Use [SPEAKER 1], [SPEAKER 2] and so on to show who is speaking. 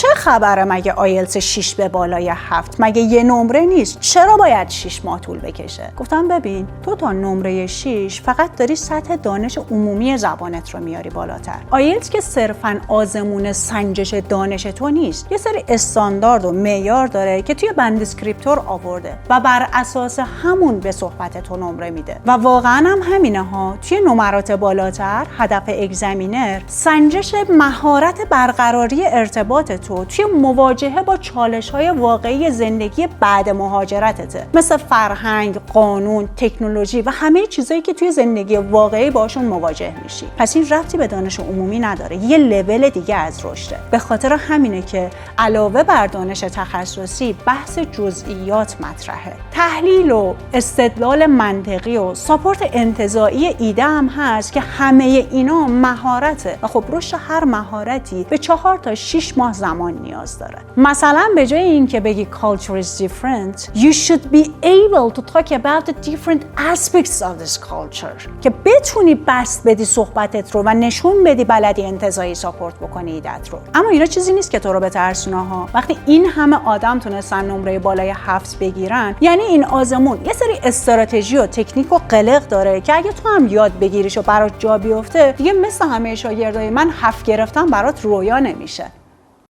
[SPEAKER 1] چه خبره مگه آیلتس 6 به بالای 7 مگه یه نمره نیست؟ چرا باید 6 ماه طول بکشه؟ گفتم ببین تو تا نمره 6 فقط داری سطح دانش عمومی زبانت رو میاری بالاتر. آیلتس که صرفاً آزمون سنجش دانش تو نیست، یه سری استاندارد و معیار داره که توی بند اسکریپتور آورده و بر اساس همون به صحبت تو نمره میده. و واقعاً هم همینه ها. توی نمرات بالاتر هدف اگزمینر سنجش مهارت برقراری ارتباط تو توی مواجهه با چالش‌های واقعی زندگی بعد مهاجرتته، مثل فرهنگ، قانون، تکنولوژی و همه چیزایی که توی زندگی واقعی باشون مواجه میشی. پس این ربطی به دانش عمومی نداره، یه لول دیگه از رشده. به خاطر همینه که علاوه بر دانش تخصصی بحث جزئیات مطرحه. تحلیل و استدلال منطقی و ساپورت انتزاعی ایده هم هست که همه اینا مهارته و خب رشد هر مهارتی به 4 تا 6 ماه زمان نیاز داره. مثلا به جای اینکه بگی culture is different, you should be able to talk about the different aspects of this culture که بتونی بست بدی صحبتت رو و نشون بدی بلدی انتزاعی ساپورت بکنی ایدت رو. اما اینا چیزی نیست که تو رو بترسونه ها. وقتی این همه آدم تونستن نمره بالای 7 بگیرن، یعنی این آزمون یه سری استراتژی و تکنیک و قلق داره که اگه تو هم یاد بگیریش و برات جا بیفته، دیگه مثل همه شاگردای من 7 گرفتن برات رویا نمیشه.